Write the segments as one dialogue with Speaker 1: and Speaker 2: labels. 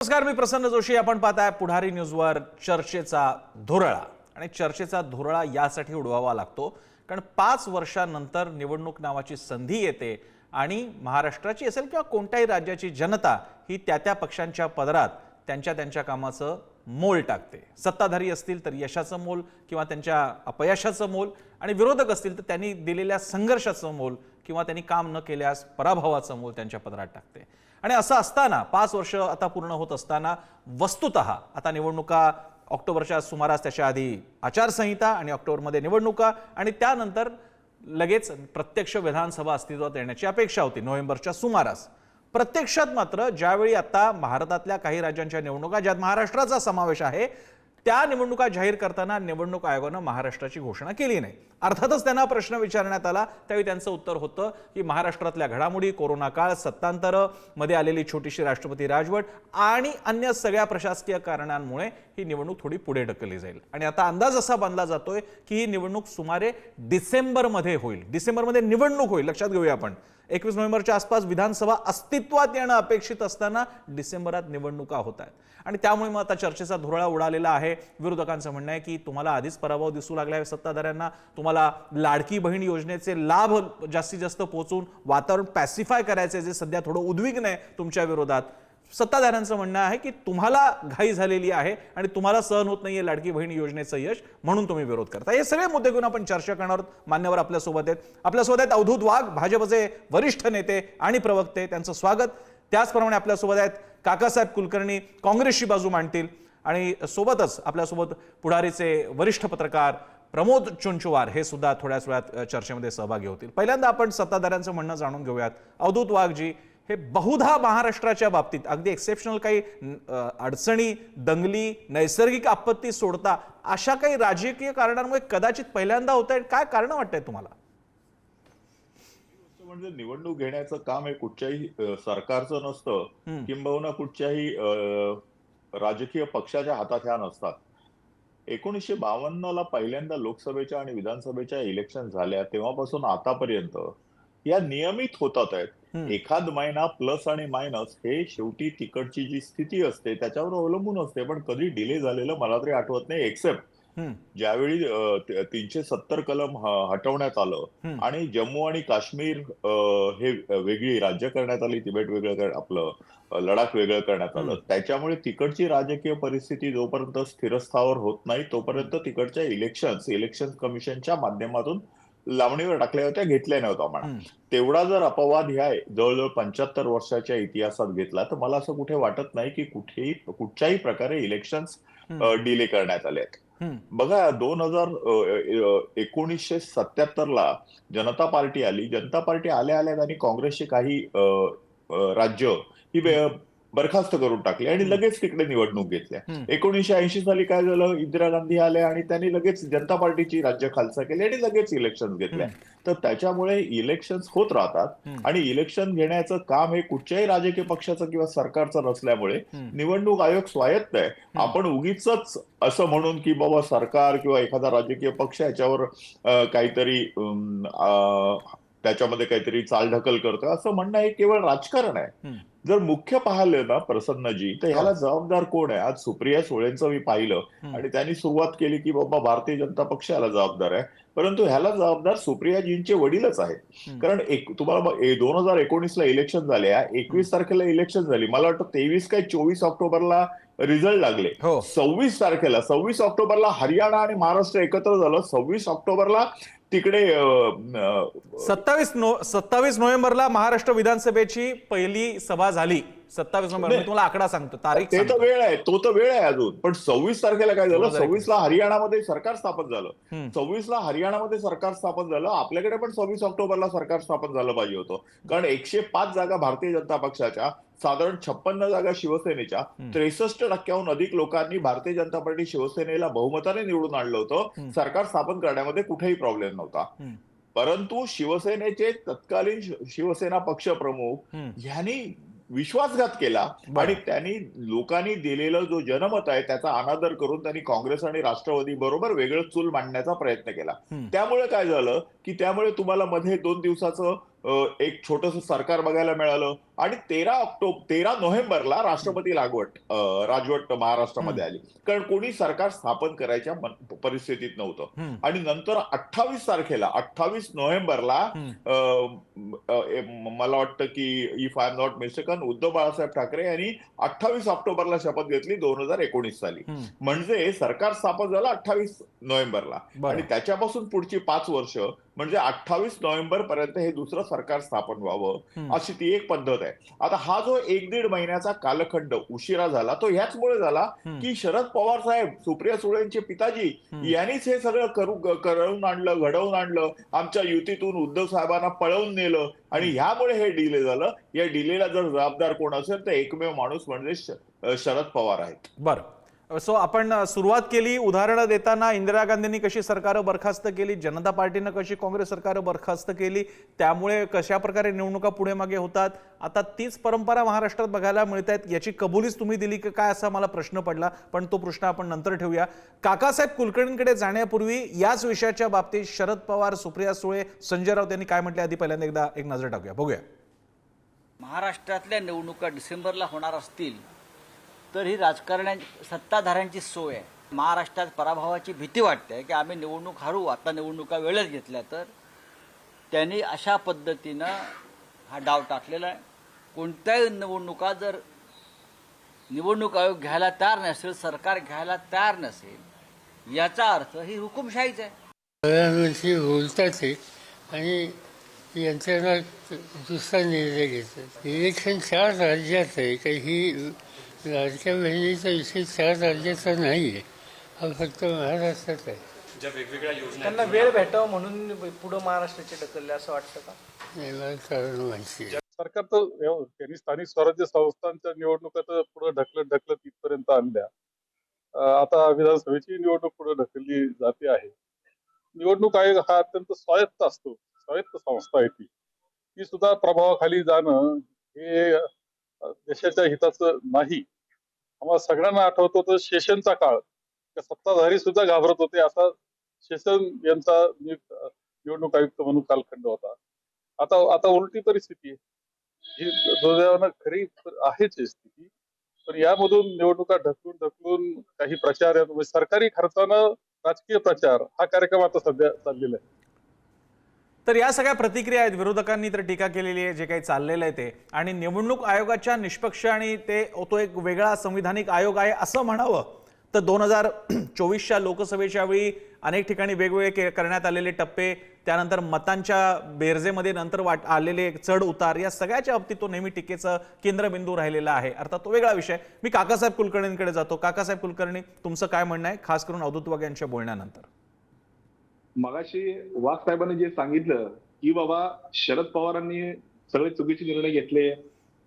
Speaker 1: नमस्कार, मी प्रसन्न जोशी. आपण पाहताय पुढारी न्यूजवर चर्चेचा धुरळा. आणि चर्चेचा धुरळा यासाठी उडवावा लागतो कारण 5 वर्षांनंतर निवडणूक नावाची संधी येते आणि महाराष्ट्राची असेल किंवा कोणत्याही राज्याची जनता ही त्या पक्षांच्या पदरात त्यांच्या कामाचं मोल टाकते. सत्ताधारी असतील तर यशाचं मोल किंवा त्यांच्या अपयशाचं मोल, आणि विरोधक असतील तर त्यांनी दिलेल्या संघर्षाचं मोल किंवा त्यांनी काम न केल्यास पराभवाचं मोल त्यांच्या पदरात टाकते. आणि असं असताना 5 वर्ष आता पूर्ण होत असताना वस्तुतः आता निवडणुका ऑक्टोबरच्या सुमारास, त्याच्या आधी आचारसंहिता आणि ऑक्टोबरमध्ये निवडणुका आणि त्यानंतर लगेच प्रत्यक्ष विधानसभा अस्तित्वात येण्याची अपेक्षा होती नोव्हेंबरच्या सुमारास. प्रत्यक्षात मात्र ज्यावेळी आता भारतातल्या काही राज्यांच्या निवडणुका, ज्यात महाराष्ट्राचा समावेश आहे, त्या निवडणुका जाहीर करताना निवडणूक आयोगानं महाराष्ट्राची घोषणा केली नाही. अर्थातच त्यांना प्रश्न विचारण्यात आला त्यावेळी त्यांचं उत्तर होतं की महाराष्ट्रातल्या घडामोडी, कोरोना काळ, सत्तांतर, मध्ये आलेली छोटीशी राष्ट्रपती राजवट आणि अन्य सगळ्या प्रशासकीय कारणांमुळे ही निवडणूक थोडी पुढे ढकलली जाईल. आणि आता अंदाज असा बांधला जातोय की ही निवडणूक सुमारे डिसेंबरमध्ये होईल. डिसेंबरमध्ये निवडणूक होईल. लक्षात घेऊया, आपण 21 नोव्हेंबरच्या आसपास विधानसभा अस्तित्वात येणं अपेक्षित असताना डिसेंबरात निवडणुका होत आहेत. आणि त्यामुळे मग आता चर्चेचा धुरळा उडालेला आहे. विरोधकांचं म्हणणं आहे की तुम्हाला आधीच पराभव दिसू लागलाय सत्ताधाऱ्यांना, तुम्हाला लाडकी बहीण योजनेचे लाभ जास्तीत जास्त पोहोचून वातावरण पॅसिफाय करायचे, जे सध्या थोडं उद्विग्न आहे तुमच्या विरोधात. सत्ताधाऱ्यांचं म्हणणं आहे की तुम्हाला घाई झालेली आहे आणि तुम्हाला सहन होत नाहीये लाडकी बहीण योजनेचं यश, म्हणून तुम्ही विरोध करता. हे सगळे मुद्दे घेऊन आपण चर्चा करणार आहोत. मान्यवर आपल्यासोबत आहेत अवधूत वाघ, भाजपचे वरिष्ठ नेते आणि प्रवक्ते, त्यांचं स्वागत. त्याचप्रमाणे आपल्यासोबत आहेत काकासाहेब कुलकर्णी, काँग्रेसची बाजू मांडतील. आणि सोबतच आपल्यासोबत पुढारीचे वरिष्ठ पत्रकार प्रमोद चुंचुवार हे सुद्धा थोड्याच वेळात चर्चेमध्ये सहभागी होतील. पहिल्यांदा आपण सत्ताधाऱ्यांचं म्हणणं जाणून घेऊयात. अवधूत वाघजी, हे बहुधा महाराष्ट्राच्या बाबतीत अगदी एक्सेप्शनल काही अडचणी, दंगली, नैसर्गिक आपत्ती सोडता अशा काही राजकीय कारणांमुळे कदाचित पहिल्यांदा होत आहे. काय कारण वाटतंय तुम्हाला?
Speaker 2: म्हणजे निवडणूक घेण्याचं काम हे कुठच्याही सरकारचं नसतं, किंबहुना कुठच्याही राजकीय पक्षाच्या हातात ह्या नसतात. 1952ला पहिल्यांदा लोकसभेच्या आणि विधानसभेच्या इलेक्शन झाल्या तेव्हापासून आतापर्यंत या नियमित होतात आहेत. एखाद महिना प्लस आणि मायनस हे शेवटी तिकडची जी स्थिती असते त्याच्यावर अवलंबून असते, पण कधी डिले झालेलं मला तरी आठवत नाही, एक्सेप्ट ज्यावेळी 370 कलम हटवण्यात आलं आणि जम्मू आणि काश्मीर हे वेगळी राज्य करण्यात आली, तिबेट वेगळं, आपलं लडाख वेगळं करण्यात आलं. त्याच्यामुळे तिकडची राजकीय परिस्थिती जोपर्यंत स्थिरस्थावर होत नाही तोपर्यंत तिकडच्या इलेक्शन कमिशनच्या माध्यमातून लावणीवर टाकल्या होत्या, घेतल्या नव्हत्या म्हणा. तेवढा जर अपवाद ह्या जवळजवळ 75 वर्षाच्या इतिहासात घेतला तर मला असं कुठे वाटत नाही की कुठच्याही प्रकारे इलेक्शन्स डिले करण्यात आले आहेत. बघा, 1977ला जनता पार्टी आली. जनता पार्टी आल्या त्यांनी काँग्रेसची काही राज्य ही बरखास्त करून टाकली आणि लगेच तिकडे निवडणूक घेतल्या. 1980 साली काय झालं, इंदिरा गांधी आल्या आणि त्यांनी लगेच जनता पार्टीची राज्य खालसा केली आणि लगेच इलेक्शन घेतल्या. तर त्याच्यामुळे इलेक्शन्स होत राहतात आणि इलेक्शन घेण्याचं काम हे कुठच्याही राजकीय पक्षाचं किंवा सरकारचं नसल्यामुळे निवडणूक आयोग स्वायत्त आहे. आपण उगीच असं म्हणून की बाबा सरकार किंवा एखादा राजकीय पक्ष याच्यावर काहीतरी त्याच्यामध्ये काहीतरी चालढकल करतो असं म्हणणं हे केवळ राजकारण आहे. जर मुख्य पाहिलं ना प्रसन्नजी, तर ह्याला जबाबदार कोण आहे? आज सुप्रिया सुळेंचं मी पाहिलं आणि त्यांनी सुरुवात केली की बाबा भारतीय जनता पक्ष याला जबाबदार आहे, परंतु ह्याला जबाबदार सुप्रियाजींचे वडीलच आहेत. कारण तुम्हाला 2019ला इलेक्शन झाले, 21 तारखेला इलेक्शन झाली, मला वाटतं 23 काय 24 ऑक्टोबरला रिझल्ट लागले. 26 ऑक्टोबरला हरियाणा आणि महाराष्ट्र एकत्र झालं. 26 ऑक्टोबरला तिकडे
Speaker 1: 27 नोव्हेंबरला महाराष्ट्र विधानसभेची पहिली सभा झाली. 27 नोव्हेंबर, मी तुम्हाला आकडा सांगतो, तारीख.
Speaker 2: ते तर वेळ आहे, तो तर वेळ आहे अजून. पण 26 तारखेला काय झालं, 26ला हरियाणामध्ये सरकार स्थापन झालं. 26ला हरियाणामध्ये सरकार स्थापन झालं. आपल्याकडे पण 26 ऑक्टोबरला सरकार स्थापन झालं पाहिजे होतं, कारण 105 जागा भारतीय जनता पक्षाच्या, साधारण 56 जागा शिवसेनेच्या, 63% अधिक लोकांनी भारतीय जनता पार्टी शिवसेनेला बहुमताने निवडून आणलं होतं. सरकार स्थापन करण्यामध्ये कुठेही प्रॉब्लेम नव्हता. परंतु शिवसेनेचे तत्कालीन शिवसेना पक्ष प्रमुख यांनी विश्वासघात केला आणि त्यांनी लोकांनी दिलेलं जो जनमत आहे त्याचा अनादर करून त्यांनी काँग्रेस आणि राष्ट्रवादी बरोबर वेगळं चूल मांडण्याचा प्रयत्न केला. त्यामुळे काय झालं की त्यामुळे तुम्हाला मध्ये 2 दिवसाचं एक छोटस सरकार बघायला मिळालं आणि 13 नोव्हेंबरला राष्ट्रपती राजवट महाराष्ट्रामध्ये आली. कारण कोणी सरकार स्थापन करायच्या परिस्थितीत नव्हतं. आणि नंतर 28 नोव्हेंबरला मला वाटतं की if I am not mistaken Uddhav Balasaheb Thackeray यांनी 28 ऑक्टोबरला शपथ घेतली 2019 साली. म्हणजे सरकार स्थापन झालं 28 नोव्हेंबरला आणि त्याच्यापासून पुढची 5 वर्ष म्हणजे 28 नोव्हेंबर पर्यंत हे दुसरं सरकार स्थापन व्हावं अशी ती एक पद्धत आहे. आता हा जो 1-1.5 महिन्याचा कालखंड उशिरा झाला तो ह्याचमुळे झाला की शरद पवार साहेब, सुप्रिया सुळेंचे पिताजी यांनीच हे सगळं घडवून आणलं, आमच्या युतीतून उद्धव साहेबांना पळवून नेलं आणि ह्यामुळे हे डिले झालं. या डिलेला जर जबाबदार कोण असेल तर एकमेव माणूस म्हणजे शरद पवार आहेत.
Speaker 1: बरं, सो आपण सुरुवात केली उदाहरणं देताना. इंदिरा गांधींनी कशी सरकारं बरखास्त केली, जनता पार्टीनं कशी काँग्रेस सरकारं बरखास्त केली, त्यामुळे कशा प्रकारे निवडणुका पुढे मागे होतात. आता तीच परंपरा महाराष्ट्रात बघायला मिळत आहेत. याची कबुलीच तुम्ही दिली की काय असा मला प्रश्न पडला, पण तो प्रश्न आपण नंतर ठेवूया. काकासाहेब कुलकर्णींकडे जाण्यापूर्वी याच विषयाच्या बाबतीत शरद पवार, सुप्रिया सुळे, संजय राऊत यांनी काय म्हटले आधी पहिल्यांदा एकदा एक नजर टाकूया, बघूया.
Speaker 3: महाराष्ट्रातल्या निवडणुका डिसेंबरला होणार असतील तर ही सत्ताधाऱ्यांची सोय आहे. महाराष्ट्रात पराभवाची भीती वाटते की आम्ही निवडणूक हारू, आता निवडणुका वेळच घेतल्या तर. त्यांनी अशा पद्धतीनं हा डाव टाकलेला आहे. कोणत्याही निवडणुका जर निवडणूक आयोग घ्यायला तयार नसेल, सरकार घ्यायला तयार नसेल, याचा अर्थ ही हुकुमशाहीच आहे.
Speaker 4: प्रधानमंत्री बोलतात आणि यांच्याना दुसरा निर्णय घेतात. इलेक्शन 4 राज्यात आहे, काही लाडक्या बहिणीचा विषय 4 राज्याचा नाही आहे, हा फक्त महाराष्ट्रात आहे.
Speaker 5: ज्या वेगवेगळ्या योजना
Speaker 6: त्यांना वेळ भेटावं म्हणून पुढे महाराष्ट्राचे ढकलले असं वाटतं का?
Speaker 4: नाही, मला कारण माहिती आहे.
Speaker 7: सरकार तर त्यांनी स्थानिक स्वराज्य संस्थांच्या निवडणुका तर पुढे ढकलत इथपर्यंत आणल्या. आता विधानसभेची निवडणूक पुढे ढकलली जाते आहे. निवडणूक आयोग हा अत्यंत स्वायत्त असतो, स्वायत्त संस्था आहे ती सुद्धा प्रभावाखाली जाणं हे देशाच्या हिताचं नाही. आम्हाला सगळ्यांना आठवतो तर शेषनचा काळ, सत्ताधारी सुद्धा घाबरत होते असा शेषन यांचा निवडणूक आयुक्त म्हणून कालखंड होता. आता उलटी परिस्थिती आहे. ही दुर्दैवानं खरी आहेच स्थिती. पण यामधून निवडणुका ढकलून काही प्रचार, सरकारी खर्चानं राजकीय प्रचार हा कार्यक्रम आता सध्या चाललेला आहे.
Speaker 1: तर या सगळ्या प्रतिक्रिया आहेत. विरोधकांनी तर टीका केलेली आहे जे काही चाललेलं आहे ते. आणि निवडणूक आयोगाच्या निष्पक्ष आणि तो एक वेगळा संविधानिक आयोग आहे असं म्हणावं तर 2024च्या लोकसभेच्या वेळी अनेक ठिकाणी वेगवेगळे करण्यात आलेले टप्पे, त्यानंतर मतांच्या बेरजेमध्ये नंतर आलेले चढ उतार, या सगळ्याच्या बाबतीत तो नेहमी टीकेचा केंद्रबिंदू राहिलेला आहे. अर्थात तो वेगळा विषय. मी काकासाहेब कुलकर्णींकडे जातो. काकासाहेब कुलकर्णी, तुमचं काय म्हणणं आहे खास करून अवधूत वाघ यांच्या बोलण्यानंतर?
Speaker 8: मगाशी वाघ साहेबांनी जे सांगितलं की बाबा शरद पवारांनी सगळे चुकीचे निर्णय घेतले,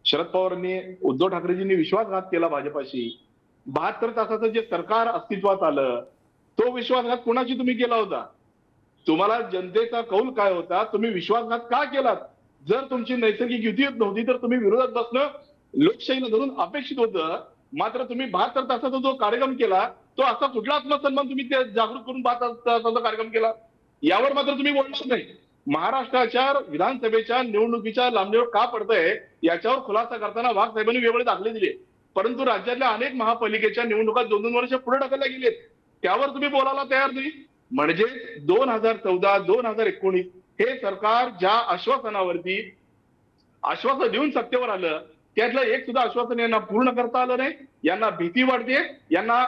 Speaker 8: शरद पवारांनी उद्धव ठाकरेजींनी विश्वासघात केला भाजपाशी, 72 तासाचं जे सरकार अस्तित्वात आलं तो विश्वासघात कोणाशी तुम्ही केला होता? तुम्हाला जनतेचा कौल काय होता? तुम्ही विश्वासघात का केलात? जर तुमची नैसर्गिक युती नव्हती तर तुम्ही विरोधात बसणं लोकशाहीला धरून अपेक्षित होतं. मात्र तुम्ही 72 तासाचा जो कार्यक्रम केला तो असा कुठला आत्मसन्मान तुम्ही ते जागृत करून 72 तासाचा कार्यक्रम केला? यावर मात्र तुम्ही बोलणार नाही. महाराष्ट्राच्या विधानसभेच्या निवडणुकीच्या लांबणीवर का पडतंय याच्यावर खुलासा करताना वाघ साहेबांनी वेगवेगळे दाखले दिले. परंतु राज्यातल्या अनेक महापालिकेच्या निवडणुका 2-2 वर्ष पुढे ढकलल्या गेलेत. त्यावर तुम्ही बोलायला तयार नाही. म्हणजे 2014-2019 हे सरकार ज्या आश्वासनावरती आश्वासन देऊन सत्तेवर आलं त्यातलं एक सुद्धा आश्वासन यांना पूर्ण करता आलं नाही. यांना भीती वाटते. यांना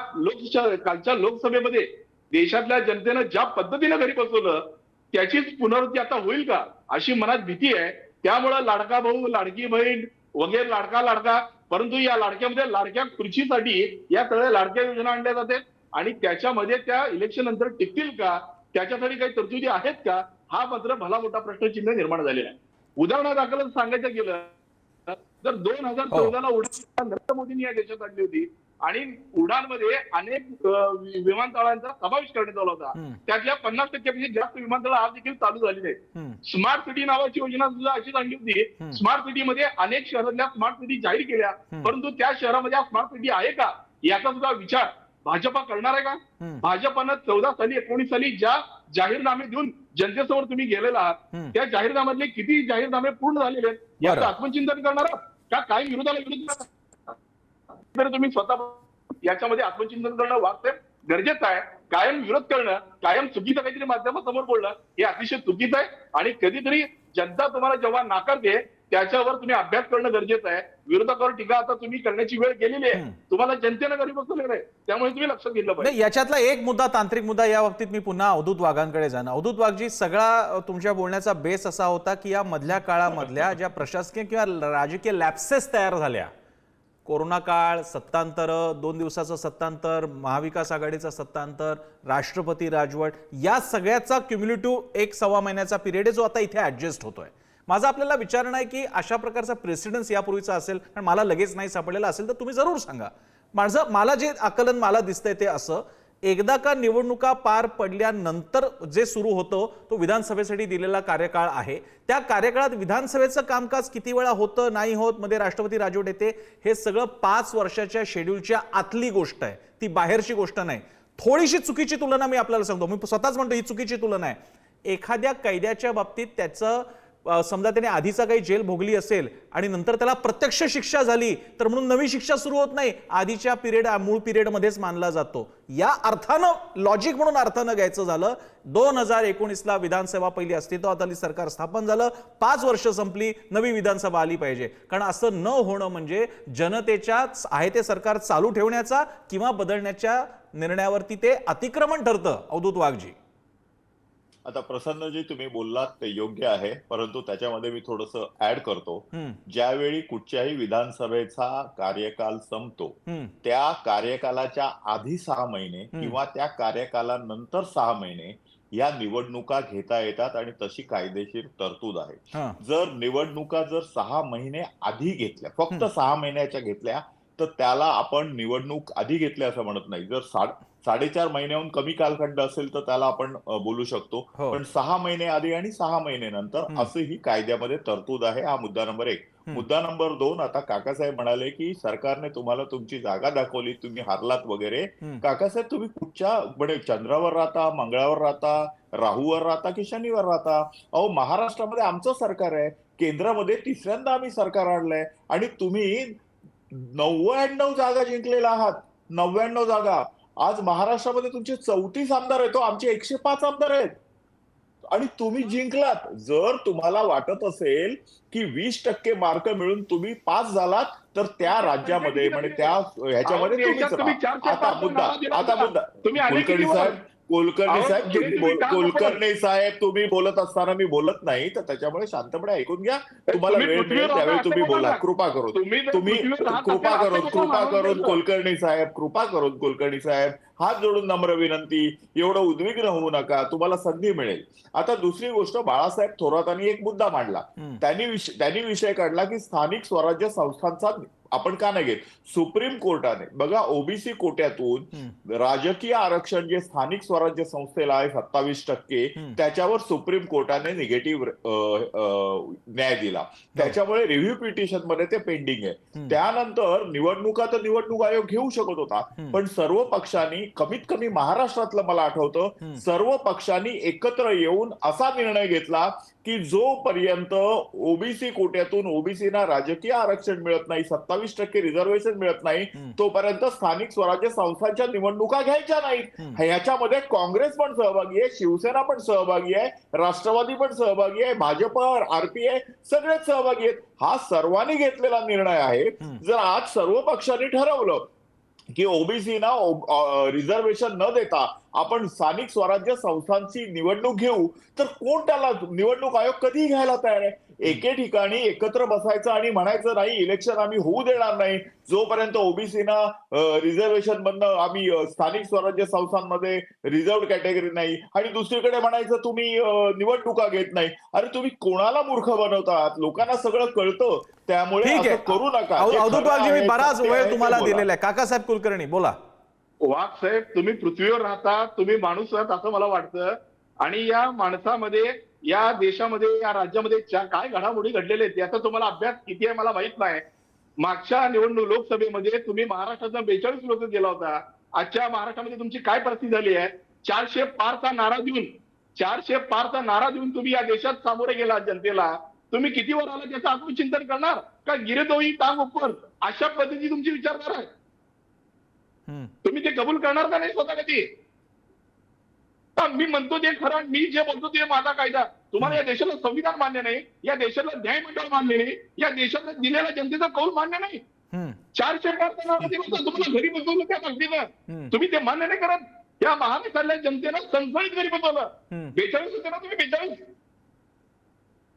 Speaker 8: कालच्या लोकसभेमध्ये देशातल्या जनतेनं ज्या पद्धतीनं घरी बसवलं त्याचीच पुनरावृत्ती आता होईल का अशी मनात भीती आहे. त्यामुळं लाडका भाऊ, लाडकी बहीण वगैरे लाडका, परंतु या लाडक्यामध्ये लाडक्या खुर्चीसाठी या सगळ्या लाडक्या योजना आणल्या जातात आणि त्याच्यामध्ये त्या इलेक्शन नंतर टिकतील का, त्याच्यासाठी काही तरतुदी आहेत का, हा मात्र भला मोठा प्रश्नचिन्ह निर्माण झालेला आहे. उदाहरणादाखल सांगायचं गेलं तर 2014ला उडान नरेंद्र मोदींनी या देशात आणली होती आणि उडानमध्ये अनेक विमानतळांचा समावेश करण्यात आला होता. त्यातल्या 50% पेक्षा जास्त विमानतळ आज देखील चालू झाली नाहीत. स्मार्ट सिटी नावाची योजना सुद्धा अशीच आणली होती. स्मार्ट सिटीमध्ये अनेक शहरातल्या स्मार्ट सिटी जाहीर केल्या, परंतु त्या शहरामध्ये स्मार्ट सिटी आहे का याचा सुद्धा विचार भाजपा करणार आहे का? भाजपानं 14 साली 19 साली ज्या जाहीरनामे देऊन जनतेसमोर तुम्ही गेलेला आहात त्या जाहीरनाम्यातले किती जाहीरनामे पूर्ण झालेले आहेत याचं
Speaker 1: बरं.
Speaker 8: आत्मचिंतन करणार आहात का काही विरोधाला विरोध करणार? तर तुम्ही स्वतः याच्यामध्ये आत्मचिंतन करणं वाटतं गरजेचं आहे. कायम विरोध करणं, कायम चुकीचं काहीतरी माध्यमासमोर बोलणं हे अतिशय चुकीचं आहे. आणि कधीतरी जनता तुम्हाला जेव्हा नाकारते त्याच्यावर तुम्ही अभ्यास करणं गरजेचं आहे. विरोधकावर टीका आता तुम्ही करण्याची वेळ गेलेली आहे. तुम्हाला जनतेनं घरी बसवलेलं आहे, त्यामुळे तुम्ही लक्षात घेतलं पाहिजे.
Speaker 1: नाही, याच्यातला एक मुद्दा, तांत्रिक मुद्दा, या बाबतीत मी पुन्हा अवधूत वाघांकडे जाणं. अवधूत वाघजी, सगळा तुमच्या बोलण्याचा बेस असा होता की या मधल्या काळामधल्या ज्या प्रशासकीय किंवा राजकीय लॅप्सेस तयार झाल्या, कोरोना काळ, सत्तांतर, 2 दिवसाचं सत्तांतर, महाविकास आघाडीचं सत्तांतर, राष्ट्रपती राजवट, या सगळ्याचा क्युम्युलेटिव्ह 1-1.25 महिन्याचा पिरियड आहे जो आता इथे ऍडजस्ट होतोय. माझा आपल्याला विचारणं आहे की अशा प्रकारचा प्रेसिडेन्स यापूर्वीचा असेल, कारण मला लगेच नाही सापडलेला असेल तर तुम्ही जरूर सांगा. मला जे आकलन मला दिसतंय ते असं, एकदा का निवडणुका पार पडल्यानंतर जे सुरू होतं तो विधानसभेसाठी दिलेला कार्यकाळ आहे. त्या कार्यकाळात विधानसभेचं कामकाज किती वेळा होतं, नाही होत, मध्ये राष्ट्रपती राजवट येते, हे सगळं 5 वर्षाच्या शेड्यूलच्या आतली गोष्ट आहे, ती बाहेरची गोष्ट नाही. थोडीशी चुकीची तुलना मी आपल्याला सांगतो, मी स्वतःच म्हणतो ही चुकीची तुलना आहे. एखाद्या कैद्याच्या बाबतीत त्याचं समजा त्याने आधीचा काही जेल भोगली असेल आणि नंतर त्याला प्रत्यक्ष शिक्षा झाली तर म्हणून नवी शिक्षा सुरू होत नाही, आधीच्या मूळ पिरियडमध्येच मानला जातो. या अर्थानं, लॉजिक म्हणून अर्थानं घ्यायचं झालं, 2019ला विधानसभा पहिली अस्तित्वात आली, सरकार स्थापन झालं, 5 वर्ष संपली, नवी विधानसभा आली पाहिजे. कारण असं न होणं म्हणजे जनतेच्या आहे ते सरकार चालू ठेवण्याचा किंवा बदलण्याच्या निर्णयावरती ते अतिक्रमण ठरतं. अवधूत वाघजी,
Speaker 2: आता प्रसन्नजी तुम्ही बोललात ते योग्य आहे, परंतु त्याच्यामध्ये मी थोडंसं ऍड करतो. ज्यावेळी कुठच्याही विधानसभेचा कार्यकाल संपतो त्या कार्यकालाच्या आधी 6 महिने किंवा त्या कार्यकालानंतर 6 महिने या निवडणुका घेता येतात आणि तशी कायदेशीर तरतूद आहे. जर निवडणुका 6 महिने आधी घेतल्या, फक्त 6 महिन्याच्या घेतल्या, तर त्याला आपण निवडणूक आधी घेतल्या असं म्हणत नाही. जर 4.5 महिन्याहून कमी कालखंड असेल तर त्याला आपण बोलू शकतो. पण 6 महिने आधी आणि 6 महिने नंतर असं ही कायद्यामध्ये तरतूद आहे. हा मुद्दा नंबर 1. मुद्दा नंबर 2, आता काकासाहेब म्हणाले की सरकारने तुम्हाला तुमची जागा दाखवली, तुम्ही हारलात वगैरे. काकासाहेब, तुम्ही कुठच्या म्हणजे चंद्रावर राहता, मंगळावर राहता, राहूवर राहता की शनीवर राहता? अहो, महाराष्ट्रामध्ये आमचं सरकार आहे, केंद्रामध्ये 3ऱ्यांदा आम्ही सरकार आणलंय आणि तुम्ही 99 जागा जिंकलेला आहात. 99 जागा. आज महाराष्ट्रामध्ये तुमचे 34 आमदार आहेत, आमचे 105 आमदार आहेत आणि तुम्ही जिंकलात. जर तुम्हाला वाटत असेल की 20% मार्क मिळून तुम्ही पास झालात तर त्या राज्यामध्ये म्हणजे त्या ह्याच्यामध्ये तुम्हीच राहा. आता मुद्दा कुलकर्णी साहेब तुम्ही बोलत असताना मी बोलत नाही, तर त्याच्यामुळे शांतपणे ऐकून घ्या. तुम्हाला वेळ मिळेल त्यावेळी तुम्ही बोला. कृपा करून कुलकर्णी साहेब हात जोडून नम्र विनंती, एवढं उद्विग्न होऊ नका, तुम्हाला संधी मिळेल. आता दुसरी गोष्ट, बाळासाहेब थोरातांनी एक मुद्दा मांडला, त्यांनी विषय काढला की स्थानिक स्वराज्य संस्थांचा आपण का नाही घेत. सुप्रीम कोर्टाने बघा, ओबीसी कोट्यातून राजकीय आरक्षण जे स्थानिक स्वराज्य संस्थेला आहे 27%, त्याच्यावर सुप्रीम कोर्टाने निगेटिव्ह न्याय दिला. त्याच्यामुळे रिव्ह्यू पिटिशन मध्ये ते पेंडिंग आहे. त्यानंतर निवडणुका तर निवडणूक आयोग घेऊ शकत होता, पण सर्व पक्षांनी, कमीत कमी महाराष्ट्रातलं मला आठवतं, सर्व पक्षांनी एकत्र येऊन असा निर्णय घेतला की जोपर्यंत ओबीसी कोट्यातून ओबीसीना राजकीय आरक्षण मिळत नाही, 27% रिझर्वेशन मिळत नाही, तोपर्यंत स्थानिक स्वराज्य संस्थांच्या निवडणुका घ्यायच्या नाहीत. ह्याच्यामध्ये काँग्रेस पण सहभागी आहे, शिवसेना पण सहभागी आहे, राष्ट्रवादी पण सहभागी आहे, भाजप, आरपीआय सगळेच सहभागी आहेत. हा सर्वांनी घेतलेला निर्णय आहे. जर आज सर्व पक्षांनी ठरवलं की ओबीसीना रिझर्वेशन न देता आपण स्थानिक स्वराज्य संस्थांची निवडणूक घेऊ, तर कोण त्याला, निवडणूक आयोग कधी घ्यायला तयार आहे? एके ठिकाणी एकत्र बसायचं आणि म्हणायचं नाही इलेक्शन आम्ही होऊ देणार नाही जोपर्यंत ओबीसीना रिझर्वेशन मधनं आम्ही स्थानिक स्वराज्य संस्थांमध्ये रिझर्व्ड कॅटेगरी नाही, आणि दुसरीकडे म्हणायचं तुम्ही निवडणुका घेत नाही. अरे तुम्ही कोणाला मूर्ख बनवतात? लोकांना सगळं कळतं, त्यामुळे असं करू नका.
Speaker 1: अवधूत वाघजी, मी बराच वेळ तुम्हाला दिलेला आहे. काकासाहेब कुलकर्णी बोला.
Speaker 8: वाघ साहेब, तुम्ही पृथ्वीवर राहता, तुम्ही माणूस आहात असं मला वाटतं, आणि या माणसामध्ये, या देशामध्ये, या राज्यामध्ये काय घडामोडी घडलेल्या आहेत याचा तुम्हाला अभ्यास किती आहे मला माहित नाही. मागच्या निवडणूक लोकसभेमध्ये तुम्ही महाराष्ट्रातून 42 लोक गेला होता. आजच्या महाराष्ट्रामध्ये तुमची काय परिस्थिती झाली आहे? 400 पारचा नारा देऊन 400 पारचा नारा देऊन तुम्ही या देशात सामोरे गेला जनतेला, तुम्ही किती वर आला त्याचं आत्मचिंतन करणार का? गिरे तो ही टांग ऊपर, अशा पद्धतीची तुमची विचारधारा आहे. तुम्ही ते कबूल करणार का नाही स्वतः कधी? मी म्हणतो ते खरं, मी जे बोलतो ते माझा कायदा. तुम्हाला या देशाला संविधान मान्य नाही, या देशाला न्यायमंडळ मान्य नाही, या देशाला दिलेला जनतेचा कौल मान्य नाही. 400 पारचा नारा दिला तुम्हाला घरी बसवलं त्या व्यक्तीनं, तुम्ही ते मान्य नाही करत. या महाराष्ट्रातल्या जनतेला सणसणीत घरी बसवलं. 42 होते ना तुम्ही, 42.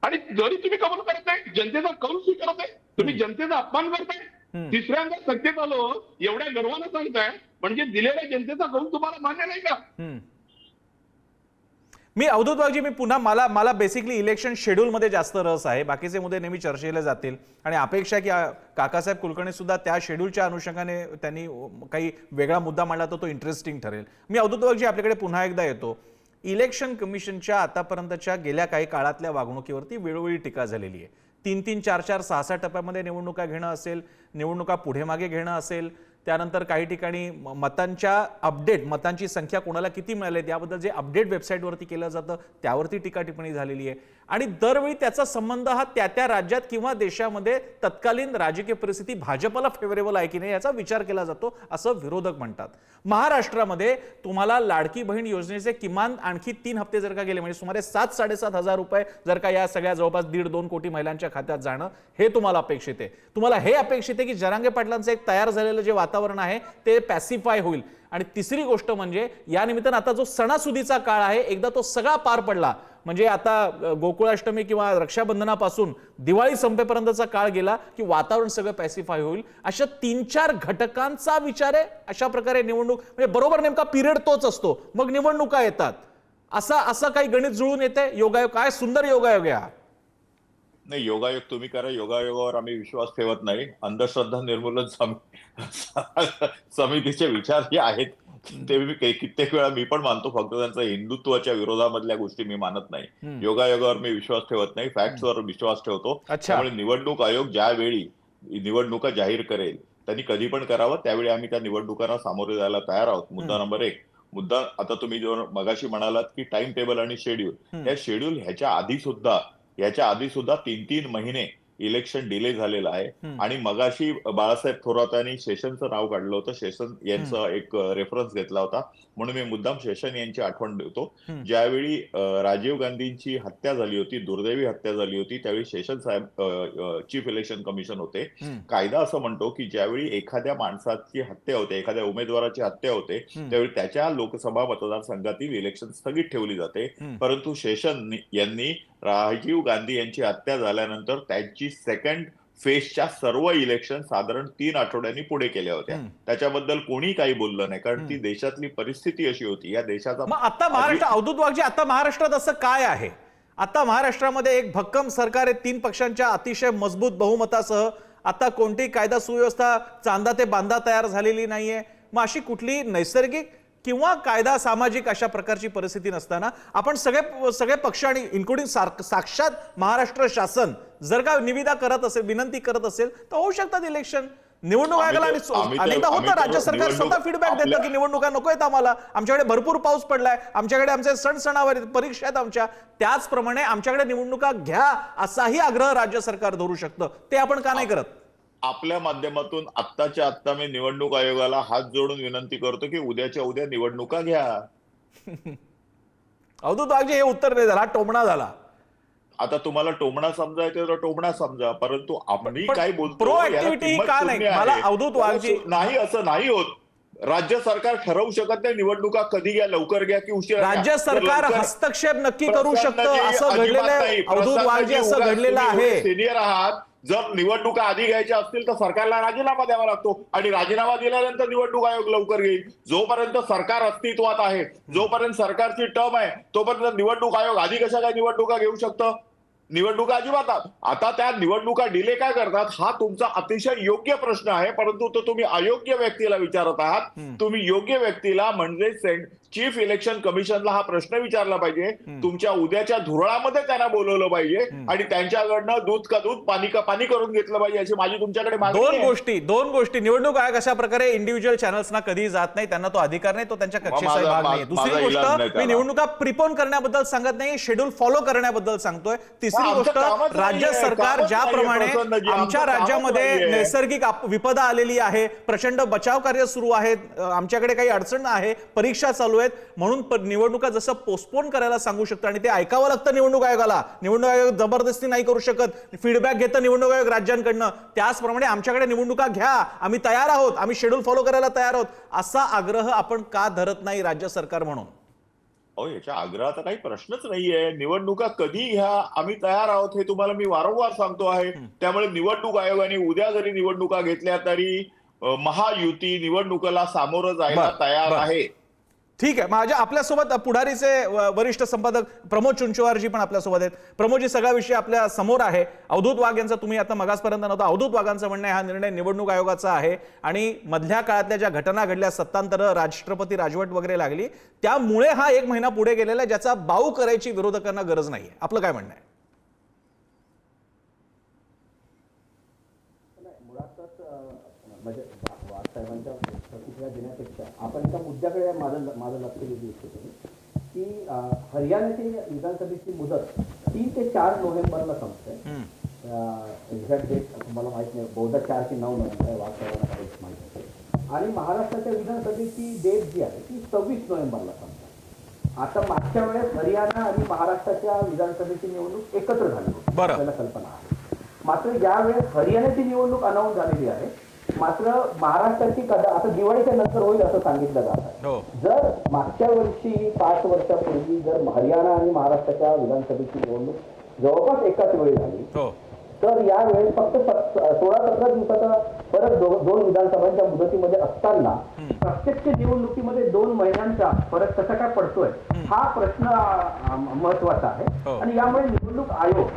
Speaker 8: आणि जरी तुम्ही कबूल करत नाही, जनतेचा कौल स्वीकारत नाही, तुम्ही जनतेचा अपमान करताय. तिसऱ्यांदा सत्तेत आलो एवढ्या गर्वानं सांगताय, म्हणजे दिलेल्या जनतेचा कौल तुम्हाला मान्य नाही का?
Speaker 1: मी अवधूत वाघजी, मी पुन्हा मला बेसिकली इलेक्शन शेड्यूलमध्ये जास्त रस आहे. बाकीचे मुद्दे नेहमी चर्चेला जातील आणि अपेक्षा आहे की काकासाहेब कुलकर्णी सुद्धा त्या शेड्यूलच्या अनुषंगाने त्यांनी काही वेगळा मुद्दा मांडला तर तो इंटरेस्टिंग ठरेल. मी अवधूत वाघजी आपल्याकडे पुन्हा एकदा येतो. इलेक्शन कमिशनच्या आतापर्यंतच्या गेल्या काही काळातल्या वागणुकीवरती वेळोवेळी टीका झालेली आहे. 3-3, 4-4, 6-6 टप्प्यामध्ये निवडणुका घेणं असेल, निवडणुका पुढे मागे घेणं असेल, त्यानंतर काही ठिकाणी मतांची संख्या कोणाला किती मिळाली याबद्दल जे अपडेट वेबसाईटवरती केलं जातं त्यावरती टीका टिप्पणी झालेली आहे. आणि दरवेळी त्याचा संबंध हा त्या राज्यात किंवा देशामध्ये तत्कालीन राजकीय परिस्थिती भाजपला फेवरेबल आहे की नाही याचा विचार केला जातो असं विरोधक म्हणतात. महाराष्ट्रामध्ये तुम्हाला लाडकी बहीण योजनेचे किमान आणखी 3 हप्ते जर का गेले, म्हणजे सुमारे 7-7.5 हजार रुपये जर का या सगळ्या जवळपास 1.5-2 कोटी महिलांच्या खात्यात जाणं हे तुम्हाला अपेक्षित आहे. तुम्हाला हे अपेक्षित आहे की जरांगे पाटलांचं एक तयार झालेलं जे वातावरण आहे ते पॅसिफाय होईल. आणि तिसरी गोष्ट म्हणजे या निमित्तानं आता जो सणासुदीचा काळ आहे एकदा तो सगळा पार पडला, म्हणजे आता गोकुळाष्टमी किंवा रक्षाबंधनापासून दिवाळी संपेपर्यंतचा काळ गेला की वातावरण सगळं पॅसिफाय होईल. अशा 3-4 घटकांचा विचार आहे अशा प्रकारे निवडणूक, म्हणजे बरोबर नेमका पिरियड तोच असतो, मग निवडणुका येतात, असं काही गणित जुळून येते. योगायोग, काय सुंदर योगायोग आहे हा.
Speaker 2: नाही, योगायोग तुम्ही करा, योगायोगावर आम्ही विश्वास ठेवत नाही. अंधश्रद्धा निर्मूलन समितीचे विचार जे आहेत ते मी कित्येक वेळा मी पण मानतो, फक्त त्यांचा हिंदुत्वाच्या विरोधामधल्या गोष्टी मी मानत नाही. योगायोगावर मी विश्वास ठेवत नाही, फॅक्ट्सवर विश्वास ठेवतो. त्यामुळे निवडणूक आयोग ज्यावेळी निवडणुका जाहीर करेल त्यांनी कधी पण करावं, त्यावेळी आम्ही त्या निवडणुकांना सामोरे जायला तयार आहोत. मुद्दा नंबर 1. मुद्दा, आता तुम्ही जो मगाशी म्हणालात की टाइम टेबल आणि शेड्यूल, या शेड्यूल ह्याच्या आधी सुद्धा 3-3 महिने इलेक्शन डिले झालेलं आहे. आणि मगाशी बाळासाहेब थोरातांनी शेषनचं नाव काढलं होतं, शेषन यांचा एक रेफरन्स घेतला होता, म्हणून मी मुद्दाम शेषन यांची आठवण देतो. ज्यावेळी राजीव गांधींची हत्या झाली होती, दुर्दैवी हत्या झाली होती, त्यावेळी शेषन साहेब चीफ इलेक्शन कमिशन होते. कायदा असं म्हणतो की ज्यावेळी एखाद्या माणसाची हत्या होते, एखाद्या उमेदवाराची हत्या होते, त्यावेळी त्याच्या लोकसभा मतदारसंघातील इलेक्शन स्थगित ठेवली जाते. परंतु शेषन यांनी राजीव गांधी यांची हत्या झाल्यानंतर त्यांची सेकंड फेजच्या सर्व इलेक्शन साधारण 3 आठवड्यांनी पुढे केल्या होत्या. त्याच्याबद्दल कोणी काही बोललं नाही, कारण ती देशातली परिस्थिती अशी होती. या देशाचा
Speaker 1: आता महाराष्ट्र, अवधूत वाघजी, आता महाराष्ट्रात असं काय आहे? आता महाराष्ट्रामध्ये एक भक्कम सरकार आहे 3 पक्षांच्या अतिशय मजबूत बहुमतासह. आता कोणतीही कायदा सुव्यवस्था चांदा ते बांधा तयार झालेली नाहीये. मग अशी कुठली नैसर्गिक किंवा कायदा सामाजिक अशा प्रकारची परिस्थिती नसताना आपण सगळे पक्ष आणि इन्क्लुडिंग साक्षात महाराष्ट्र शासन जर का निविदा करत असेल, विनंती करत असेल तर होऊ शकतात इलेक्शन. निवडणूक आयोगाला अनेकदा होतं, राज्य सरकार स्वतः फीडबॅक देतं की निवडणुका नको आहेत आम्हाला, आमच्याकडे भरपूर पाऊस पडलाय, आमच्याकडे आमचे सणावर परीक्षा आहेत आमच्या, त्याचप्रमाणे आमच्याकडे निवडणुका घ्या असाही आग्रह राज्य सरकार धरू शकतं. ते आपण का नाही करत?
Speaker 2: आपल्या माध्यमातून आत्ताच्या आत्ता मी निवडणूक आयोगाला हात जोडून विनंती करतो की उद्याच्या उद्या निवडणुका घ्या.
Speaker 1: अवधूत वाघजी, हे उत्तर नाही झाला, टोमणा झाला.
Speaker 2: आता तुम्हाला टोमणा समजायचं तर टोमणा समजा, परंतु आम्ही काय बोलतो
Speaker 1: प्रोएक्टिव्हिटी ही का नाही? मला अवधूत वाघजी
Speaker 2: नाही, असं नाही होत. राज्य सरकार ठरवू शकत नाही निवडणुका कधी घ्या, लवकर घ्या की उशिरा.
Speaker 1: राज्य सरकार हस्तक्षेप नक्की करू शकतं असं घडलेलं आहे अवधूत वाघजी, असं घडलेलं आहे.
Speaker 2: सिनियर आहात, जर निवडणुका आधी घ्यायच्या असतील तर सरकारला राजीनामा द्यावा लागतो आणि राजीनामा दिल्यानंतर निवडणूक आयोग लवकर घेईल. जोपर्यंत सरकार अस्तित्वात आहे, जोपर्यंत सरकारची टर्म आहे, तोपर्यंत निवडणूक आयोग आधी कशा काय निवडणुका घेऊ शकतं? निवडणुका अजिबात आता त्या निवडणुका डिले काय करतात हा तुमचा अतिशय योग्य प्रश्न आहे, परंतु तो तुम्ही अयोग्य व्यक्तीला विचारत आहात. तुम्ही योग्य व्यक्तीला म्हणजे चीफ इलेक्शन कमिशनला हा प्रश्न विचारला पाहिजे. तुमच्या उद्याच्या धुरळामध्ये त्यांना बोलवलं पाहिजे आणि त्यांच्याकडनं दूध का दूध पाणी का पाणी करून घेतलं पाहिजे अशी माझी तुमच्याकडे मागणी आहे.
Speaker 1: दोन गोष्टी निवडणूक आयोग अशा प्रकारे इंडिव्हिज्युअल चॅनल्सना कधी जात नाही, त्यांना तो अधिकार नाही, तो त्यांच्या कक्षेचा भाग नाही. दुसरी गोष्ट मी निवडणुका प्रिपोन करण्याबद्दल सांगत नाही, शेड्यूल फॉलो करण्याबद्दल सांगतोय. तिसरी गोष्ट राज्य सरकार ज्याप्रमाणे आमच्या राज्यामध्ये नैसर्गिक विपदा आलेली आहे, प्रचंड बचाव कार्य सुरू आहे, आमच्याकडे काही अडचण आहे, परीक्षा चालू आहेत, म्हणून निवडणुका जसं पोस्टपोन करायला सांगू शकतं आणि ते ऐकावं लागतं निवडणूक आयोगाला. निवडणूक आयोग जबरदस्ती नाही करू शकत, फीडबॅक घेतं निवडणूक आयोग राज्यांकडनं. त्याचप्रमाणे आमच्याकडे निवडणुका घ्या, आम्ही तयार आहोत, आम्ही शेड्यूल फॉलो करायला तयार आहोत, असा आग्रह आपण का धरत नाही राज्य सरकार म्हणून?
Speaker 2: याच्या आग्रहाचा काही प्रश्नच नाहीये. निवडणुका कधी घ्या, आम्ही तयार आहोत हे तुम्हाला मी वारंवार सांगतो आहे. त्यामुळे निवडणूक आयोगाने उद्या जरी निवडणुका घेतल्या तरी महायुती निवडणुकीला सामोरं जायला तयार आहे.
Speaker 1: ठीक आहे. माझ्या आपल्यासोबत पुढारीचे वरिष्ठ संपादक प्रमोद चुंचवारजी पण आपल्यासोबत आहेत. प्रमोदजी, सगळा विषय आपल्या समोर आहे. अवधूत वाघ यांचा तुम्ही आता मगासपर्यंत नव्हता. अवधूत वाघांचं म्हणणं आहे हा निर्णय निवडणूक आयोगाचा आहे आणि मधल्या काळातल्या ज्या घटना घडल्या, सत्तांतर, राष्ट्रपती राजवट वगैरे लागली, त्यामुळे हा 1 महिना पुढे गेलेला आहे, ज्याचा बाऊ करायची विरोधकांना गरज नाहीये. आपलं काय म्हणणं आहे?
Speaker 5: म्हणजे वाघसाहेबांच्या प्रतिक्रिया देण्यापेक्षा आपण त्या मुद्द्याकडे माझं लक्ष देऊ इच्छितो की हरियाणाची विधानसभेची मुदत 3 ते 4 नोव्हेंबरला संपते. एक्झॅक्ट डेट तुम्हाला माहित नाही, बहुधा 4 की 9 नोव्हेंबर वाघसाहेबांना काहीच माहित असेल. आणि महाराष्ट्राच्या विधानसभेची डेट जी आहे ती 26 नोव्हेंबरला संपते. आता मागच्या वेळेस हरियाणा आणि महाराष्ट्राच्या विधानसभेची निवडणूक एकत्र झाली होती, आपल्याला कल्पना आहे. मात्र यावेळेस हरियाणाची निवडणूक अनाऊन्स झालेली आहे, मात्र महाराष्ट्राची आता दिवाळीच्या नंतर होईल असं सांगितलं जात आहे. जर मागच्या वर्षी 5 वर्षापूर्वी जर हरियाणा आणि महाराष्ट्राच्या विधानसभेची निवडणूक जवळपास एकाच वेळी झाली तर यावेळेस फक्त 16-17 दिवसाचा फरक दोन विधानसभांच्या मुदतीमध्ये असताना प्रत्यक्ष निवडणुकीमध्ये 2 महिन्यांचा फरक कसा काय पडतोय हा प्रश्न महत्वाचा आहे. आणि यामुळे निवडणूक आयोग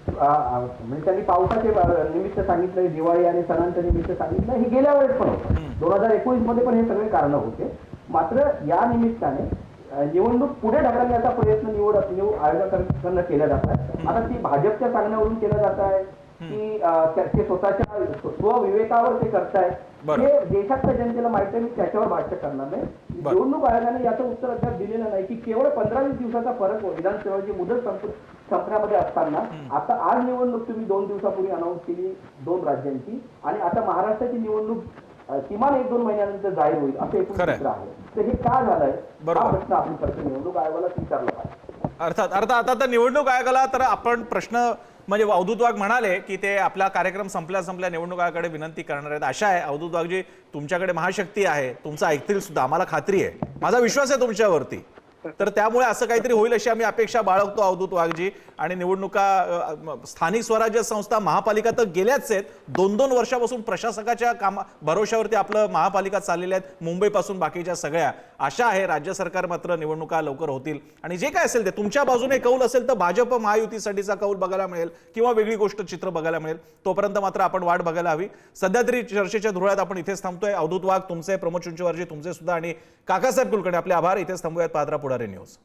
Speaker 5: म्हणजे त्यांनी पावसाचे निमित्त सांगितलं, दिवाळी आणि सणांच्या निमित्त सांगितलं, हे गेल्या वेळेस पण होतं. 2019 मध्ये पण हे सगळे कारण होते. मात्र या निमित्ताने निवडणूक पुढे ढकलण्याचा प्रयत्न निवड आयोगाकडनं केला जात आहे. आता ती भाजपच्या सांगण्यावरून केलं जात आहे की ते स्वतःच्या स्वविवेकावर ते करतायत, हे देशातल्या जनतेला माहिती आहे. मी त्याच्यावर भाष्य करणार नाही. निवडणूक आयोगाने याचं उत्तर अद्याप दिलेलं नाही की केवळ 15-20 दिवसाचा फरक विधानसभेची मुदत संपण्यामध्ये असताना आता आज निवडणूक तुम्ही 2 दिवसापूर्वी अनाऊन्स केली 2 राज्यांची, आणि आता महाराष्ट्राची निवडणूक किमान 1-2 महिन्यानंतर जाहीर होईल असं एकूण चित्र आहे. तर हे का झालंय हा प्रश्न आपण खरं निवडणूक आयोगाला विचारला पाहिजे.
Speaker 1: अर्थात आता निवडणूक आयोगाला तर आपण प्रश्न म्हणजे अवधूत वाघ म्हणाले की ते आपला कार्यक्रम संपल्या निवडणूक आयोगाकडे विनंती करणार आहेत. आशा आहे अवधूत वाघजी, तुमच्याकडे महाशक्ती आहे, तुमचं ऐकतील सुद्धा, आम्हाला खात्री आहे, माझा विश्वास आहे तुमच्यावरती. तर त्यामुळे असं काहीतरी होईल अशी आम्ही अपेक्षा बाळगतो अवधूत वाघजी. आणि निवडणुका स्थानिक स्वराज्य संस्था, महापालिका तर गेल्याच आहेत. 2-2 वर्षापासून प्रशासकाच्या भरोशावरती आपलं महापालिका चाललेल्या आहेत, मुंबईपासून बाकीच्या सगळ्या. आशा आहे राज्य सरकार मात्र निवडणुका लवकर होतील आणि जे काय असेल ते तुमच्या बाजूने कौल असेल तर भाजप महायुतीसाठीचा कौल बघायला मिळेल किंवा वेगळी गोष्ट चित्र बघायला मिळेल. तोपर्यंत मात्र आपण वाट बघायला हवी. सध्या तरी चर्चेच्या धुळ्यात आपण इथेच थांबतोय. अवधूत वाघ तुमचे, प्रमोद चुंचवारजी तुमचे सुद्धा, आणि काकासाहेब कुलकर्णी आपले आभार. इथेच थांबूयात. पादरा पुढारी न्यूज.